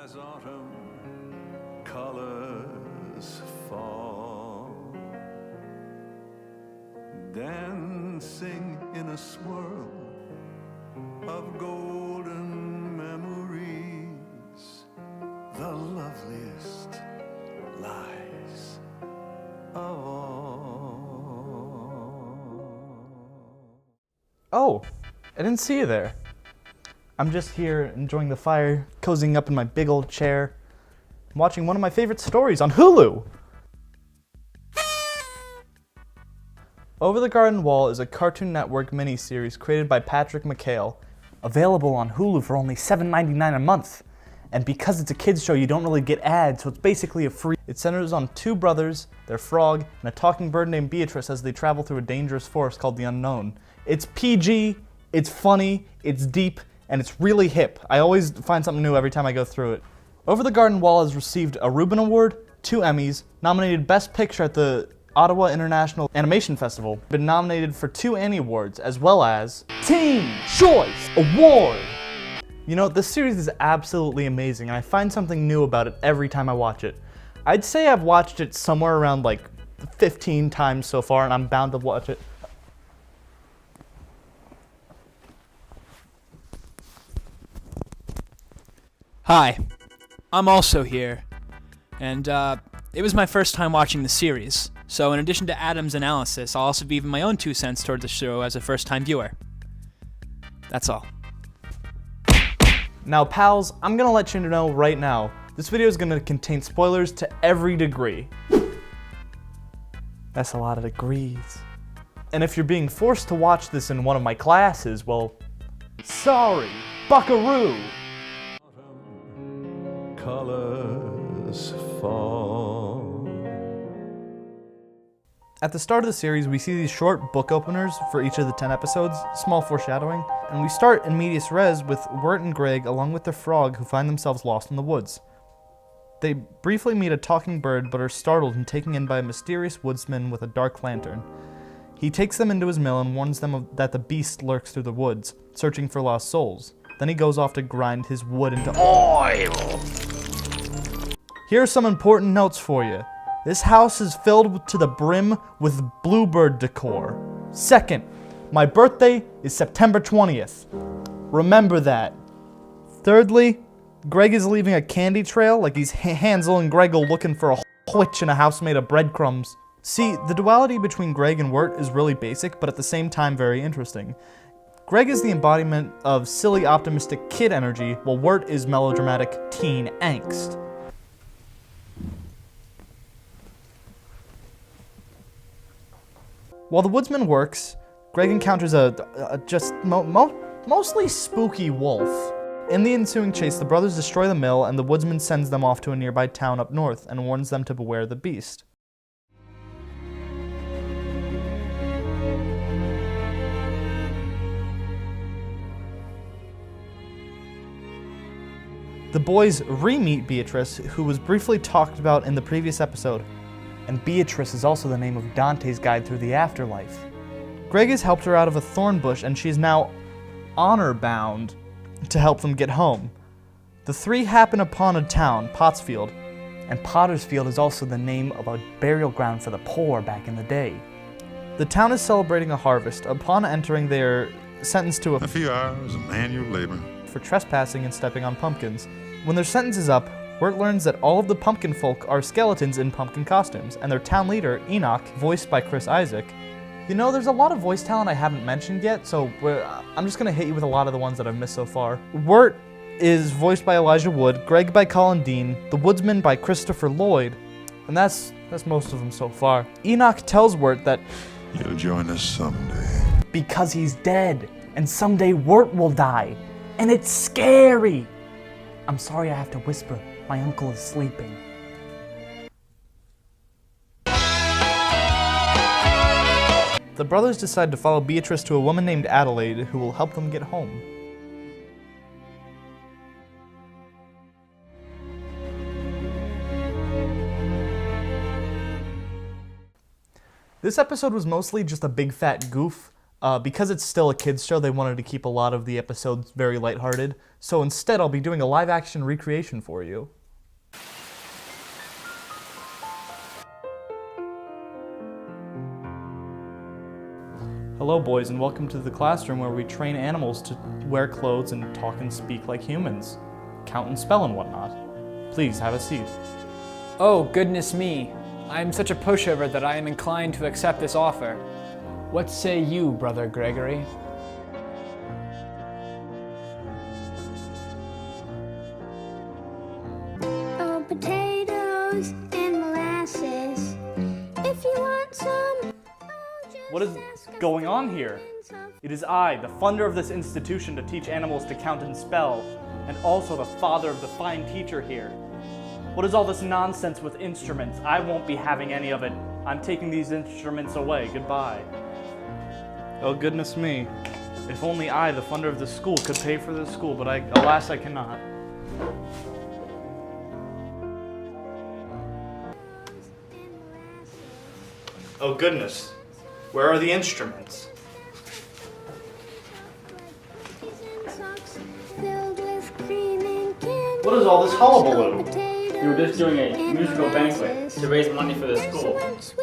As autumn colors fall, dancing in a swirl of golden memories, the loveliest lies of all. Oh, I didn't see you there. I'm just here enjoying the fire, cozying up in my big old chair, watching one of my favorite stories on Hulu. Over the Garden Wall is a Cartoon Network miniseries created by Patrick McHale, available on Hulu for only $7.99 a month. And because it's a kids show, you don't really get ads, so it's basically a free. It centers on two brothers, their frog, and a talking bird named Beatrice as they travel through a dangerous forest called the Unknown. It's PG, it's funny, it's deep, and it's really hip. I always find something new every time I go through it. Over the Garden Wall has received a Reuben Award, 2 Emmys, nominated Best Picture at the Ottawa International Animation Festival, been nominated for 2 Annie Awards, as well as Teen Choice Award! You know, this series is absolutely amazing, and I find something new about it every time I watch it. I'd say I've watched it somewhere around like 15 times so far, and I'm bound to watch it. Hi, I'm also here, and it was my first time watching the series, so in addition to Adam's analysis, I'll also be giving my own 2 cents towards the show as a first-time viewer. That's all. Now pals, I'm gonna let you know right now, this video is gonna contain spoilers to every degree. That's a lot of degrees. And if you're being forced to watch this in one of my classes, well, sorry, buckaroo! Colors fall. At the start of the series, we see these short book openers for each of the 10 episodes, small foreshadowing, and we start in medias res with Wirt and Greg along with their frog who find themselves lost in the woods. They briefly meet a talking bird but are startled and taken in by a mysterious woodsman with a dark lantern. He takes them into his mill and warns them that the beast lurks through the woods, searching for lost souls. Then he goes off to grind his wood into oil. Here are some important notes for you. This house is filled to the brim with bluebird decor. Second, my birthday is September 20th. Remember that. Thirdly, Greg is leaving a candy trail like he's Hansel and Gretel looking for a witch in a house made of breadcrumbs. See, the duality between Greg and Wirt is really basic, but at the same time very interesting. Greg is the embodiment of silly, optimistic kid energy, while Wirt is melodramatic teen angst. While the woodsman works, Greg encounters a mostly spooky wolf. In the ensuing chase, the brothers destroy the mill, and the woodsman sends them off to a nearby town up north and warns them to beware the beast. The boys re-meet Beatrice, who was briefly talked about in the previous episode. And Beatrice is also the name of Dante's guide through the afterlife. Greg has helped her out of a thorn bush, and she's now honor-bound to help them get home. The three happen upon a town, Pottsfield, and Pottersfield is also the name of a burial ground for the poor back in the day. The town is celebrating a harvest. Upon entering, they are sentenced to a few hours of manual labor for trespassing and stepping on pumpkins. When their sentence is up, Wirt learns that all of the pumpkin folk are skeletons in pumpkin costumes, and their town leader, Enoch, voiced by Chris Isaac. You know, there's a lot of voice talent I haven't mentioned yet, so I'm just going to hit you with a lot of the ones that I've missed so far. Wirt is voiced by Elijah Wood, Greg by Colin Dean, the Woodsman by Christopher Lloyd, and that's most of them so far. Enoch tells Wirt that you'll join us someday. Because he's dead, and someday Wirt will die, and it's scary. I'm sorry I have to whisper. My uncle is sleeping. The brothers decide to follow Beatrice to a woman named Adelaide who will help them get home. This episode was mostly just a big fat goof Because it's still a kids show, they wanted to keep a lot of the episodes very lighthearted. So instead, I'll be doing a live-action recreation for you. Hello, boys, and welcome to the classroom where we train animals to wear clothes and talk and speak like humans, count and spell and whatnot. Please, have a seat. Oh, goodness me. I am such a pushover that I am inclined to accept this offer. What say you, Brother Gregory? Oh, potatoes and molasses. If you want some, What is going on here? It is I, the funder of this institution to teach animals to count and spell, and also the father of the fine teacher here. What is all this nonsense with instruments? I won't be having any of it. I'm taking these instruments away. Goodbye. Oh, goodness me. If only I, the funder of the school, could pay for this school, but alas, I cannot. Oh, goodness. Where are the instruments? What is all this hullabaloo? We were just doing a musical banquet to raise money for the school.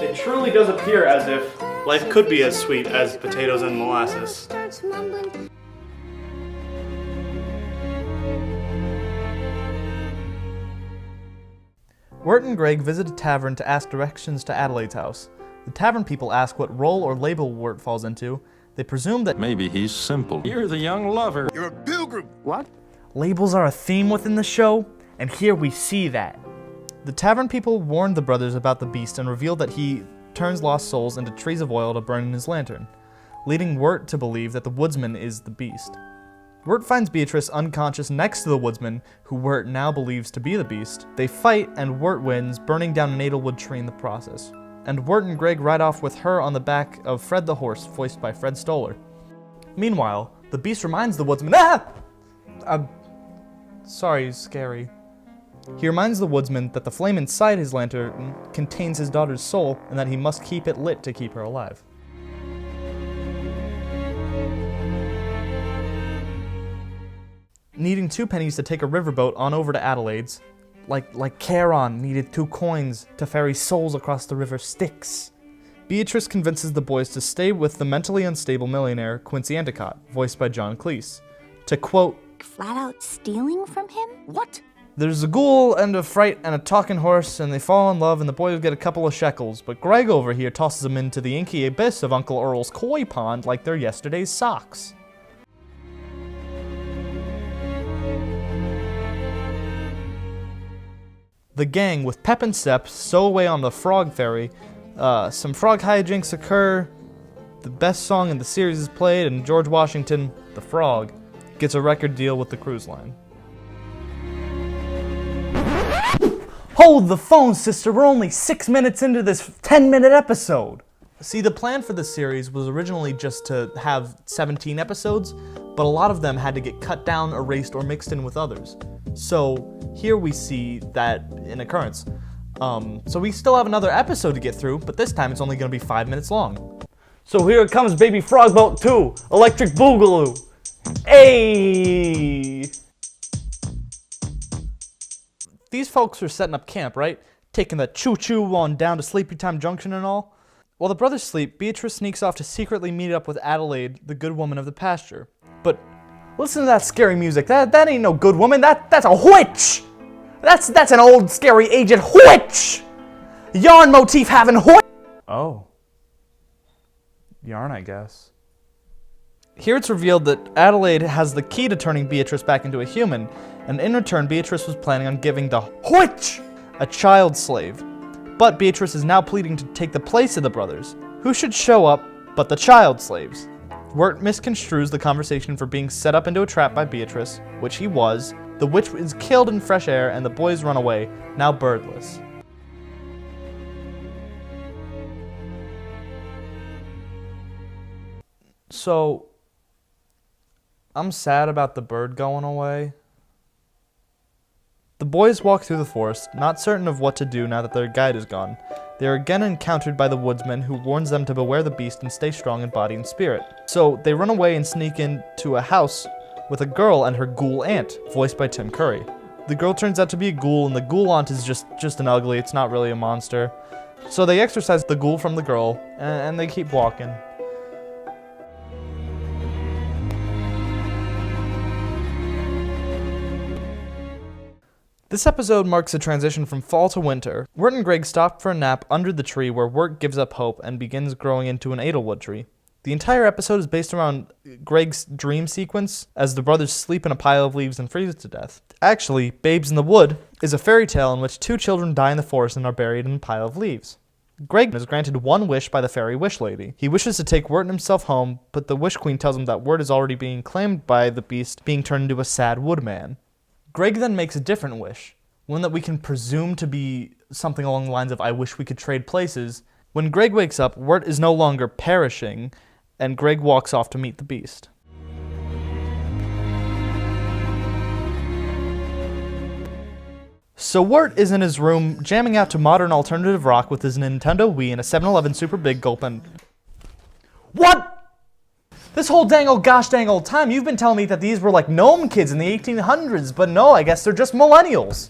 It truly does appear as if life could be as sweet as potatoes and molasses. Wirt and Greg visit a tavern to ask directions to Adelaide's house. The tavern people ask what role or label Wirt falls into. They presume that Maybe he's simple. You're the young lover. You're a pilgrim. What? labels are a theme within the show, and here we see that. The tavern people warned the brothers about the beast and revealed that he turns lost souls into trees of oil to burn in his lantern, leading Wirt to believe that the woodsman is the beast. Wirt finds Beatrice unconscious next to the woodsman, who Wirt now believes to be the beast. They fight, and Wirt wins, burning down a nadelwood tree in the process. And Wirt and Greg ride off with her on the back of Fred the horse, voiced by Fred Stoller. Meanwhile, the beast reminds the woodsman, sorry, scary. He reminds the woodsman that the flame inside his lantern contains his daughter's soul, and that he must keep it lit to keep her alive. Needing 2 pennies to take a riverboat on over to Adelaide's, like Charon needed 2 coins to ferry souls across the river Styx. Beatrice convinces the boys to stay with the mentally unstable millionaire Quincy Endicott, voiced by John Cleese, to quote, Flat out stealing from him? What? "There's a ghoul and a fright and a talking horse, and they fall in love, and the boys get a couple of shekels, but Greg over here tosses them into the inky abyss of Uncle Earl's koi pond like they're yesterday's socks." The gang, with pep and step, stow away on the frog ferry. Some frog hijinks occur. The best song in the series is played, and George Washington, the frog, gets a record deal with the cruise line. Hold the phone, sister. We're only 6 minutes into this 10-minute episode. See, the plan for this series was originally just to have 17 episodes, but a lot of them had to get cut down, erased, or mixed in with others. So here we see that in occurrence. So we still have another episode to get through, but this time it's only going to be 5 minutes long. So here it comes, Baby Frog Boat 2, Electric Boogaloo. Hey! These folks are setting up camp, right? Taking the choo-choo on down to Sleepy Time Junction and all. While the brothers sleep, Beatrice sneaks off to secretly meet up with Adelaide, the good woman of the pasture. But listen to that scary music. That ain't no good woman. That's a witch. That's an old scary aged witch. Yarn motif having witch. Oh. Yarn, I guess. Here it's revealed that Adelaide has the key to turning Beatrice back into a human, and in return, Beatrice was planning on giving the witch a child slave. But Beatrice is now pleading to take the place of the brothers. Who should show up but the child slaves? Wirt misconstrues the conversation for being set up into a trap by Beatrice, which he was. The witch is killed in fresh air, and the boys run away, now birdless. So, I'm sad about the bird going away. The boys walk through the forest, not certain of what to do now that their guide is gone. They are again encountered by the woodsman, who warns them to beware the beast and stay strong in body and spirit. So they run away and sneak into a house with a girl and her ghoul aunt, voiced by Tim Curry. The girl turns out to be a ghoul, and the ghoul aunt is just an ugly, it's not really a monster. So they exorcise the ghoul from the girl, and they keep walking. This episode marks a transition from fall to winter. Wirt and Greg stop for a nap under the tree where Wirt gives up hope and begins growing into an Edelwood tree. The entire episode is based around Greg's dream sequence as the brothers sleep in a pile of leaves and freeze to death. Actually, Babes in the Wood is a fairy tale in which two children die in the forest and are buried in a pile of leaves. Greg is granted one wish by the fairy wish lady. He wishes to take Wirt and himself home, but the wish queen tells him that Wirt is already being claimed by the beast, being turned into a sad woodman. Greg then makes a different wish, one that we can presume to be something along the lines of, I wish we could trade places. When Greg wakes up, Wirt is no longer perishing, and Greg walks off to meet the beast. So Wirt is in his room, jamming out to modern alternative rock with his Nintendo Wii and a 7-Eleven Super Big Gulp and... What?! This whole dang old time, you've been telling me that these were like gnome kids in the 1800s, but no, I guess they're just millennials.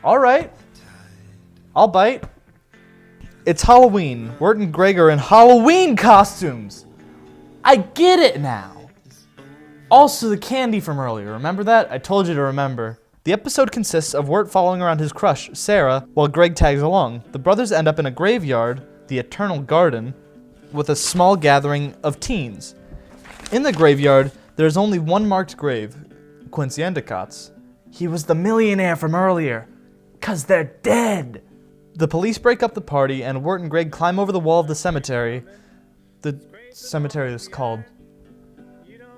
Alright. I'll bite. It's Halloween. Wirt and Greg are in Halloween costumes. I get it now. Also the candy from earlier, remember that? I told you to remember. The episode consists of Wirt following around his crush, Sarah, while Greg tags along. The brothers end up in a graveyard, the Eternal Garden, with a small gathering of teens. In the graveyard, there's only one marked grave, Quincy Endicott's. He was the millionaire from earlier, 'cause they're dead. The police break up the party, and Wirt and Greg climb over the wall of the cemetery. The cemetery is called...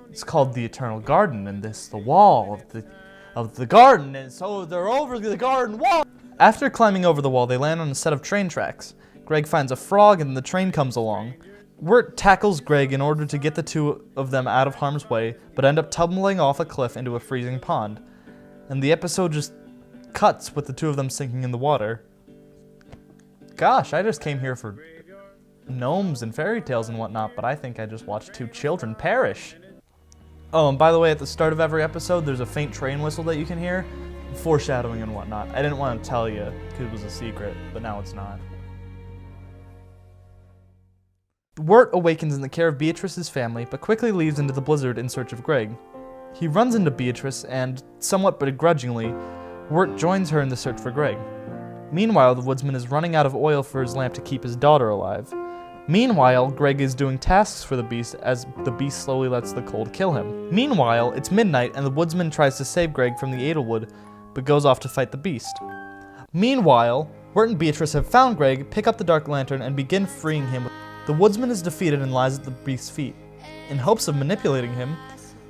It's called the Eternal Garden, and this the wall of the garden, and so they're over the garden wall. After climbing over the wall, they land on a set of train tracks. Greg finds a frog and the train comes along. Wirt tackles Greg in order to get the two of them out of harm's way, but end up tumbling off a cliff into a freezing pond. And the episode just cuts with the two of them sinking in the water. Gosh, I just came here for gnomes and fairy tales and whatnot, but I think I just watched two children perish. Oh, and by the way, at the start of every episode, there's a faint train whistle that you can hear. Foreshadowing and whatnot. I didn't want to tell you because it was a secret, but now it's not. Wirt awakens in the care of Beatrice's family, but quickly leaves into the blizzard in search of Greg. He runs into Beatrice, and, somewhat begrudgingly, Wirt joins her in the search for Greg. Meanwhile, the woodsman is running out of oil for his lamp to keep his daughter alive. Meanwhile, Greg is doing tasks for the beast as the beast slowly lets the cold kill him. Meanwhile, it's midnight, and the woodsman tries to save Greg from the Edelwood, but goes off to fight the beast. Meanwhile, Wirt and Beatrice have found Greg, pick up the dark lantern, and begin freeing him. The woodsman is defeated and lies at the beast's feet. In hopes of manipulating him,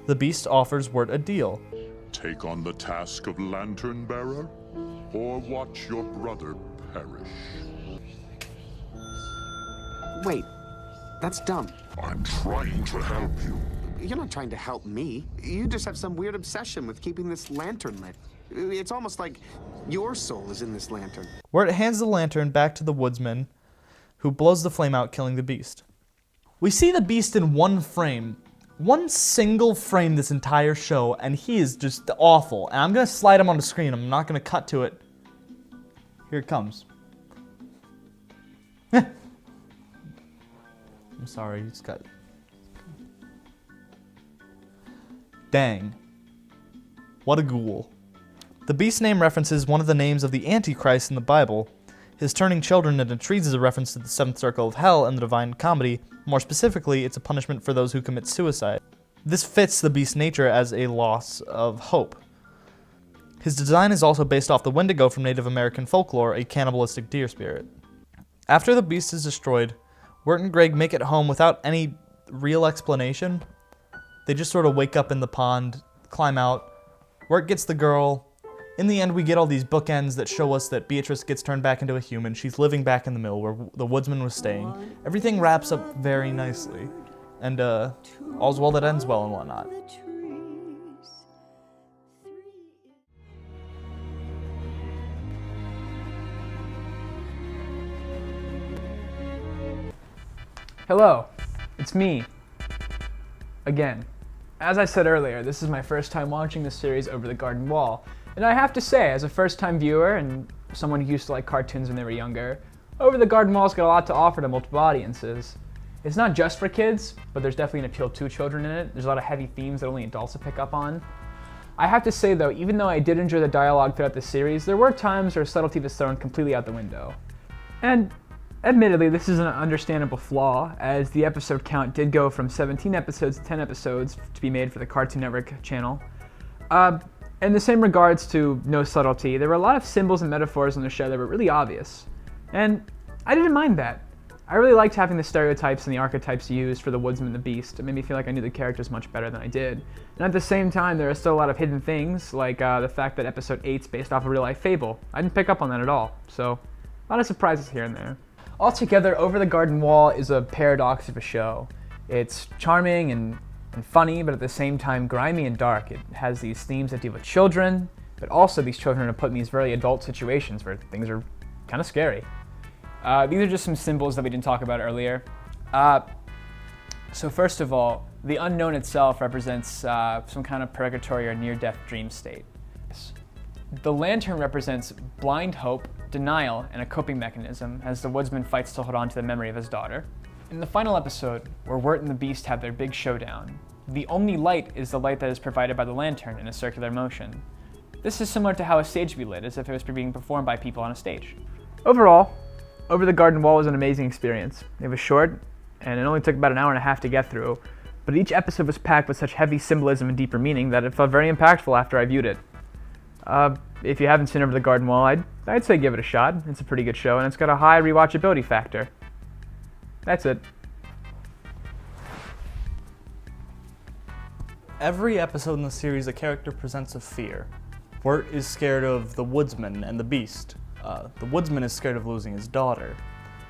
the beast offers Wirt a deal. Take on the task of lantern bearer, or watch your brother perish. Wait, that's dumb. I'm trying to help you. You're not trying to help me. You just have some weird obsession with keeping this lantern lit. It's almost like your soul is in this lantern. Wirt hands the lantern back to the woodsman, who blows the flame out, killing the beast. We see the beast in one frame. One single frame this entire show, and he is just awful. And I'm going to slide him on the screen. I'm not going to cut to it. Here it comes. I'm sorry, it's got... Dang. What a ghoul. The beast's name references one of the names of the Antichrist in the Bible. His turning children into trees is a reference to the seventh circle of hell in the Divine Comedy. More specifically, it's a punishment for those who commit suicide. This fits the beast's nature as a loss of hope. His design is also based off the Wendigo from Native American folklore, a cannibalistic deer spirit. After the beast is destroyed, Wirt and Greg make it home without any real explanation. They just sort of wake up in the pond, climb out. Wirt gets the girl. In the end, we get all these bookends that show us that Beatrice gets turned back into a human. She's living back in the mill where the woodsman was staying. Everything wraps up very nicely. And all's well that ends well and whatnot. Hello, it's me. Again. As I said earlier, this is my first time watching this series Over the Garden Wall, and I have to say, as a first-time viewer and someone who used to like cartoons when they were younger, Over the Garden Wall's got a lot to offer to multiple audiences. It's not just for kids, but there's definitely an appeal to children in it. There's a lot of heavy themes that only adults will pick up on. I have to say though, even though I did enjoy the dialogue throughout the series, there were times where subtlety was thrown completely out the window. And admittedly, this is an understandable flaw, as the episode count did go from 17 episodes to 10 episodes to be made for the Cartoon Network channel. In the same regards to no subtlety, there were a lot of symbols and metaphors on the show that were really obvious. And I didn't mind that. I really liked having the stereotypes and the archetypes used for the woodsman and the beast. It made me feel like I knew the characters much better than I did. And at the same time, there are still a lot of hidden things, like the fact that episode 8's based off a real-life fable. I didn't pick up on that at all, so a lot of surprises here and there. Altogether, Over the Garden Wall is a paradox of a show. It's charming and funny, but at the same time grimy and dark. It has these themes that deal with children, but also these children are put in these very adult situations where things are kind of scary. These are just some symbols that we didn't talk about earlier. So first of all, the unknown itself represents some kind of purgatory or near-death dream state. The lantern represents blind hope, denial, and a coping mechanism as the woodsman fights to hold on to the memory of his daughter. In the final episode, where Wirt and the Beast have their big showdown, the only light is the light that is provided by the lantern in a circular motion. This is similar to how a stage would be lit, as if it was being performed by people on a stage. Overall, Over the Garden Wall was an amazing experience. It was short, and it only took about an hour and a half to get through, but each episode was packed with such heavy symbolism and deeper meaning that it felt very impactful after I viewed it. If you haven't seen Over the Garden Wall, I'd say give it a shot. It's a pretty good show, and it's got a high rewatchability factor. That's it. Every episode in the series, a character presents a fear. Wirt is scared of the woodsman and the beast. The woodsman is scared of losing his daughter.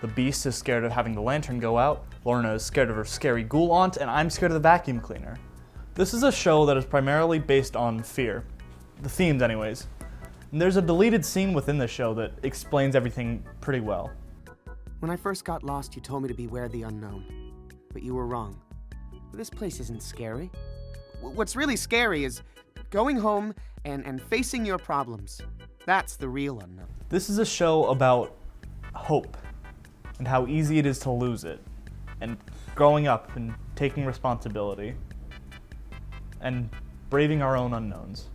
The beast is scared of having the lantern go out. Lorna is scared of her scary ghoul aunt, and I'm scared of the vacuum cleaner. This is a show that is primarily based on fear. The themes, anyways. And there's a deleted scene within the show that explains everything pretty well. When I first got lost, you told me to beware the unknown. But you were wrong. This place isn't scary. What's really scary is going home and facing your problems. That's the real unknown. This is a show about hope and how easy it is to lose it, and growing up and taking responsibility and braving our own unknowns.